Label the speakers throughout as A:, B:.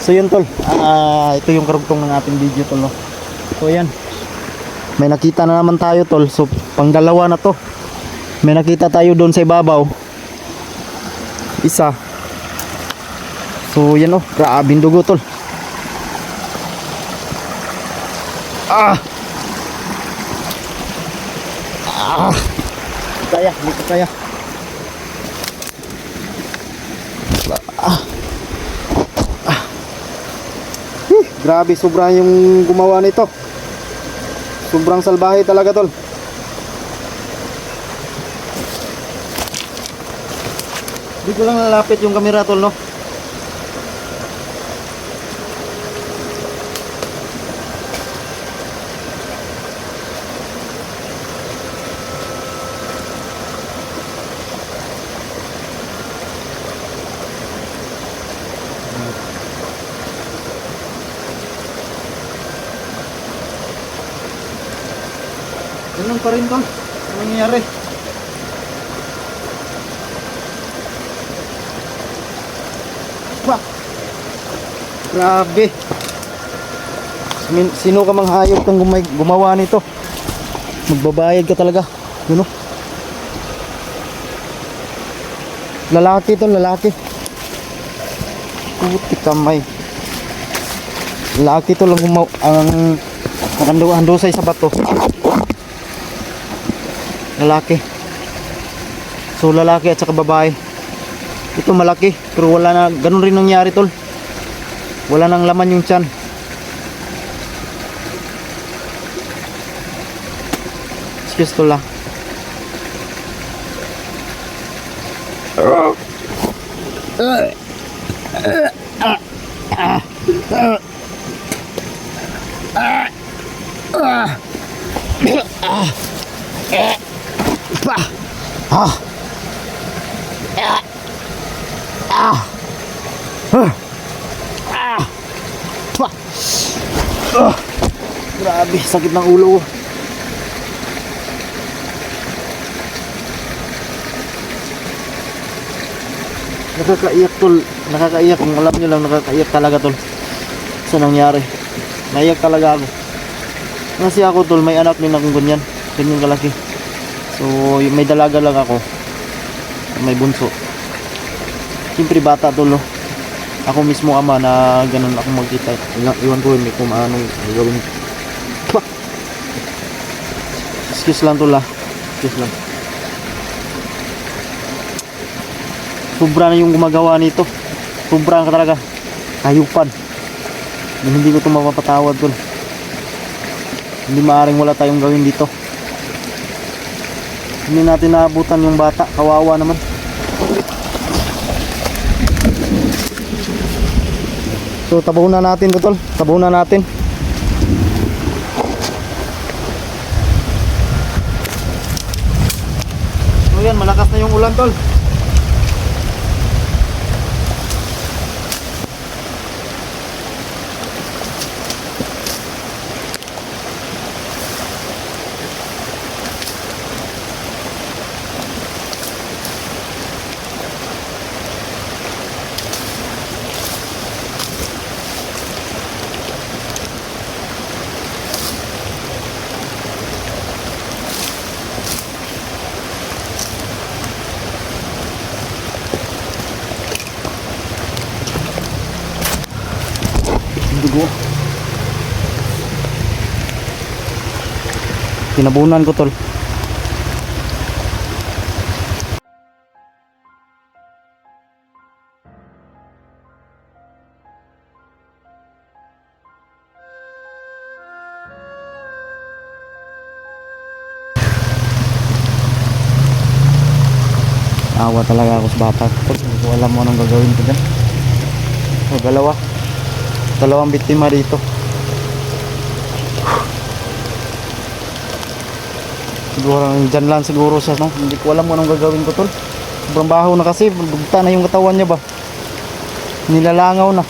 A: So yun tol, ito yung karugtong ng ating video tol, no? So yan, may nakita na naman tayo tol. So pangdalawa na to. May nakita tayo doon sa ibabaw, isa. So yan, oh, grabing dugo tol. Hindi ko kaya. Grabe, sobra yung gumawa nito. Sobrang salbahe talaga tol. Di ko lang nalapit yung camera tol, no? Ganun pa rin tol. Ano nangyayari? Wah! Grabe. Sino ka mang hayop kang gumawa nito? Magbabayad ka talaga. Yun, oh. Lalaki to, lalaki. Puti kamay. Lalaki to lang ang nakandusay sa bato. Lalaki. So lalaki at saka babae. Ito malaki, pero wala na, ganun rin nangyari tol. Wala nang laman yung tiyan. Excuse tol ah. Grabe, sakit ng ulo. Nakakaiyak tol, nakakaiyak. Kung alam nyo lang, nakakaiyak talaga tol sa nangyari. Naiyak talaga ako kasi ako tol, may anak din akong ganyan kalaki. So may dalaga lang ako, may bunso. Siyempre bata tol, no? Ako mismo ama na ganun ako magkita. Iwan ko hindi kung anong gawin. Excuse lang tol ah. Excuse lang. Sobra na yung gumagawa nito. Sobra ka talaga. Hayupan. Hindi ko ito mapapatawad tol. Hindi maaaring wala tayong gawin dito. Hindi natin naabutan yung bata. Kawawa naman. So tabunan natin to tol. Tabunan natin. So yan, malakas na yung ulan tol. Dugo. Tinabunan ko tol. Awa talaga ako sa bata. Hindi ko alam mo anong gagawin ko dyan. O, dalawang biktima dito. Siguro dyan lang siguro siya, no? Hindi ko alam kung anong gagawin ko tol. Sobrang baho na kasi, bugta na yung katawan niya ba. Nilalangaw na.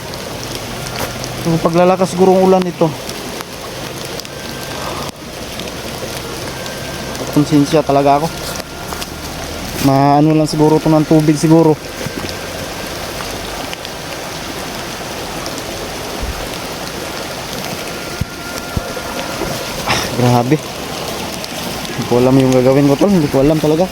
A: Yung paglalakas siguro ang ulan nito. Konsensya talaga ako. Maano lang siguro ito ng tubig siguro. Grabe. Hindi ko alam yung gagawin ko tol. Hindi ko alam talaga.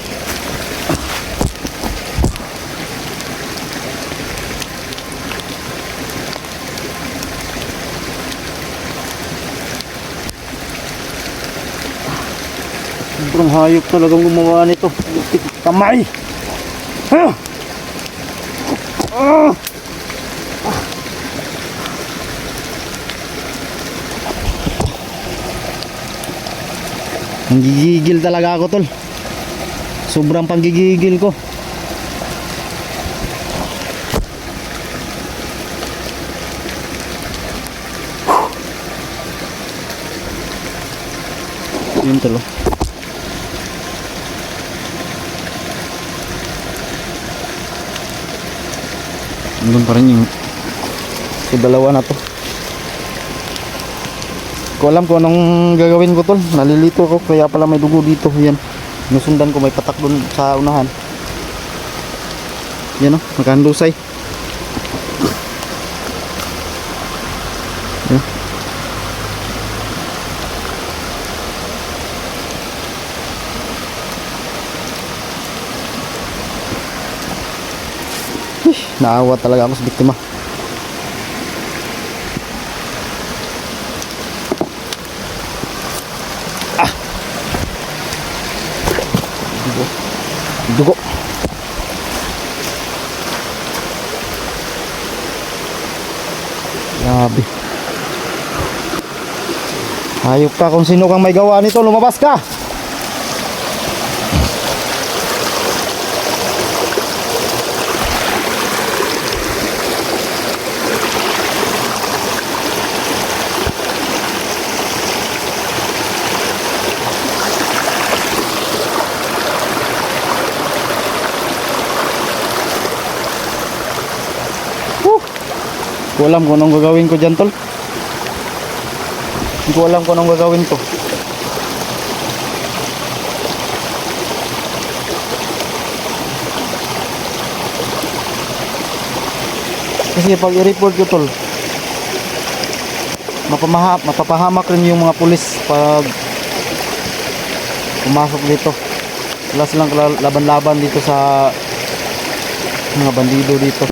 A: Sobrang hayop talagang gumawa nito. Kamay! Ah! Ah! Ang gigigil talaga ako tol. Sobrang panggigigil ko. Yun tol. Hanggang pa rin yung dalawa na to. Ko alam kung anong gagawin ko tol. Nalilito ako kaya pala may dugo dito. Yan. Nusundan ko may patak dun sa unahan. Yan o, nakahandusay. Yan. Naawa talaga ako sa biktima. Dugo. Grabe. Hayop ka kung sino kang may gawa nito, lumabas ka. Hindi ko alam kung anong gagawin ko dyan tol. Hindi ko alam kung anong gagawin ko. Kasi pag i-report ko tol, mapapahamak rin yung mga pulis pag pumasok dito. Wala silang laban-laban dito sa mga bandido dito.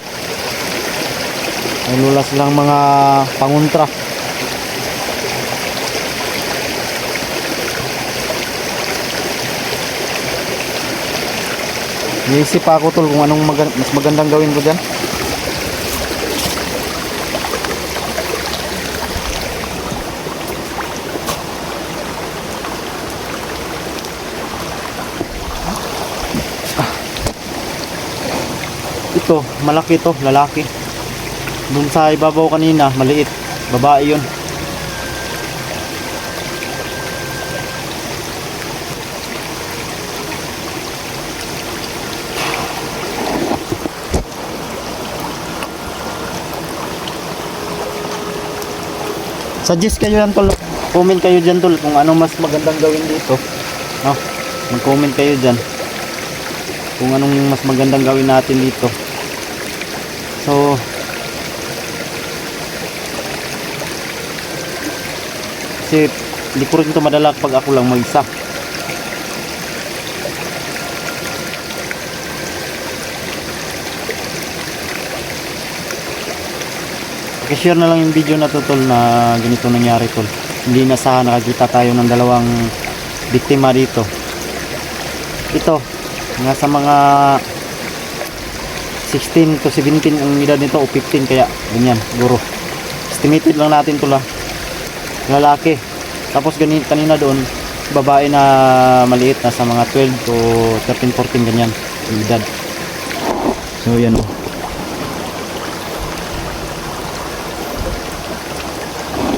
A: May lula silang mga pangontra. Iisip pa ako tol kung anong mas magandang gawin ko dyan. Ito, malaki to, lalaki. Doon sa ibabaw kanina, maliit. Babae yun. Suggest kayo yan tol. Comment kayo dyan tol kung ano mas magandang gawin dito. No? Mag-comment kayo dyan kung anong mas magandang gawin natin dito. So kasi hindi ko rin ito madala pag ako lang mag-isa. I-share na lang yung video na to tol na ganito nangyari tol. Hindi na sa nakakita tayo ng dalawang biktima dito. Ito, nasa mga 16 to 17 ang edad nito o 15 kaya ganyan siguro. Estimated lang natin tol ha. Lalaki. Tapos kanina doon babae na maliit na sa mga 12 to 13, 14 ganyan ang edad. So yan o.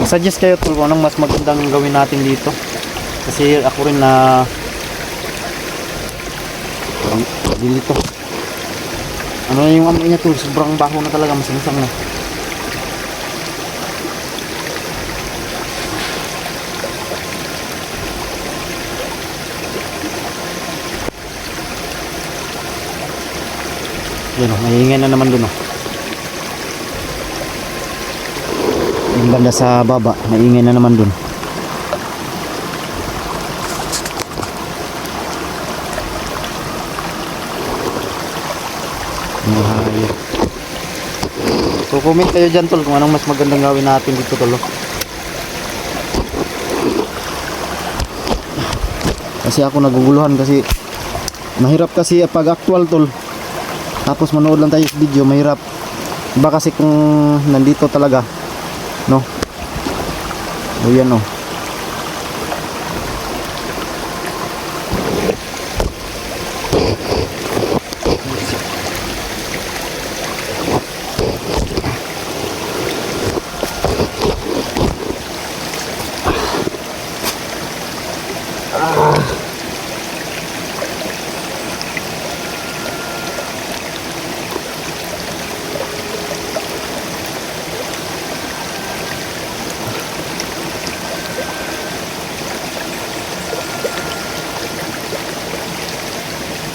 A: Suggest kayo tol kung anong mas magandang gawin natin dito. Kasi ako rin na dito. Ano na yung amoy niya tol? Sobrang baho na talaga, masangsang na. Yan o, maingay na naman dun o. Yung banda sa baba, maingay na naman dun. So comment kayo dyan tol kung anong mas magandang gawin natin dito tol. Kasi ako naguguluhan kasi mahirap kasi pag actual tol. Tapos manood lang tayo sa video, mahirap. Iba kasi kung nandito talaga, no? O yan o.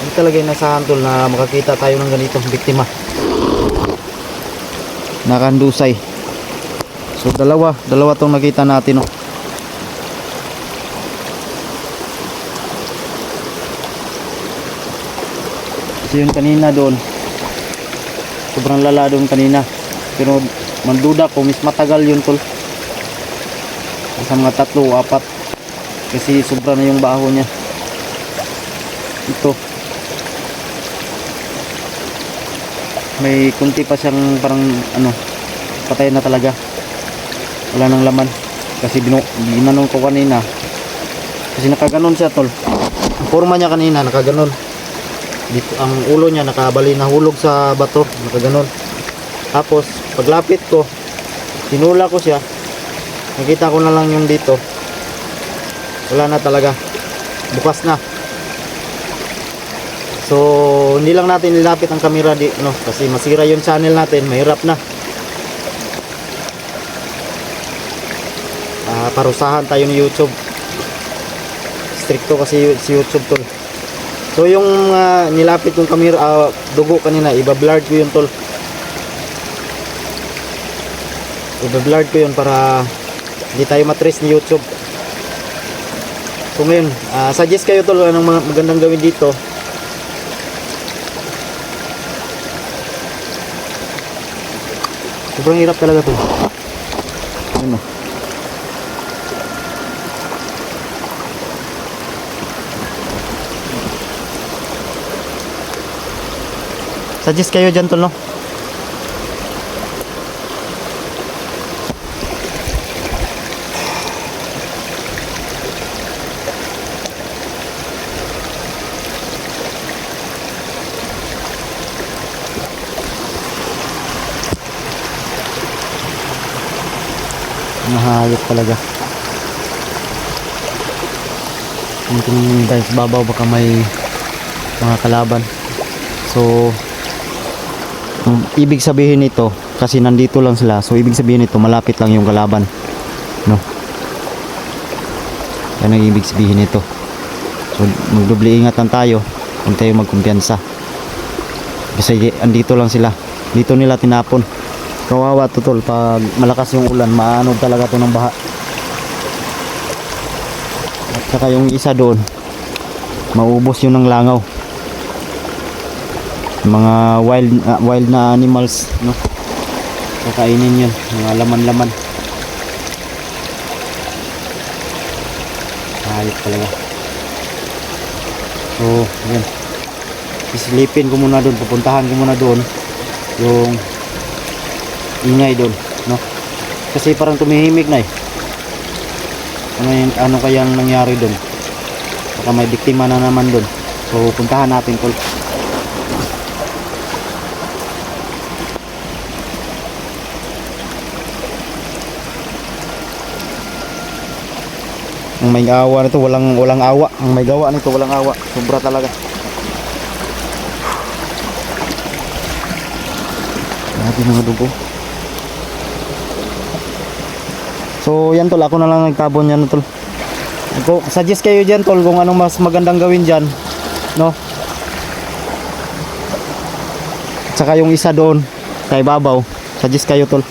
A: Hindi talaga inasahan tol na makakita tayo ng ganitong biktima. Nakandusay. So dalawa tong nakita natin, no. Kasi yun kanina doon, sobrang lala doon kanina. Pero manduda ko, mas matagal yun tol. Sa mga 3 o 4. Kasi sobra na yung baho niya. Ito. May kunti pa siyang parang ano, patay na talaga. Wala nang laman. Kasi ginanong ko kanina. Kasi nakaganon siya tol. Ang forma niya kanina nakaganon. Dito ang ulo niya nakabali nahulog sa bato, nakaganon. Tapos paglapit ko, tinula ko siya. Nakita ko na lang yung dito. Wala na talaga. Bukas na. So hindi lang natin nilapit ang camera di, no, kasi masira yung channel natin, mahirap na. Parusahan tayo ni YouTube. Stricto kasi si YouTube tol. So yung nilapit yung camera, dugo kanina, iba-blurred ko yun tol. Iba-blurred ko yun para hindi tayo matrace ni YouTube. So ngayon, suggest kayo tol anong magandang gawin dito. Sobrang hirap talaga to. Ano? Suggest kayo dyan tol, no? Mahayop talaga. Tingin tayo sa babaw, baka may mga kalaban. So ibig sabihin nito, kasi nandito lang sila, so ibig sabihin nito malapit lang yung kalaban, no? Yan ang ibig sabihin nito. So magdoble ingatan tayo, huwag tayo magkumpiyansa. Kasi andito lang sila, dito nila tinapon. Kawawa to tol, pag malakas yung ulan, maanod talaga to ng baha. At saka yung isa doon, maubos yun ng langaw. Mga wild na animals, no? Kakainin yun, mga laman-laman. Hayop talaga. So yan, isilipin ko muna doon, pupuntahan ko muna doon yung ingay doon, no? Kasi parang tumihimik na eh. Ano kayang nangyari doon? Baka may biktima na naman doon. So puntahan natin tol. Ang may awa nito, walang awa. Ang may gawa nito, walang awa. Sobra talaga. Grabe mga dugo. So yan tol, ako na lang nagtabon yan tol. Ako, suggest kayo dyan tol kung anong mas magandang gawin dyan, no? At saka yung isa doon kay babaw, suggest kayo tol.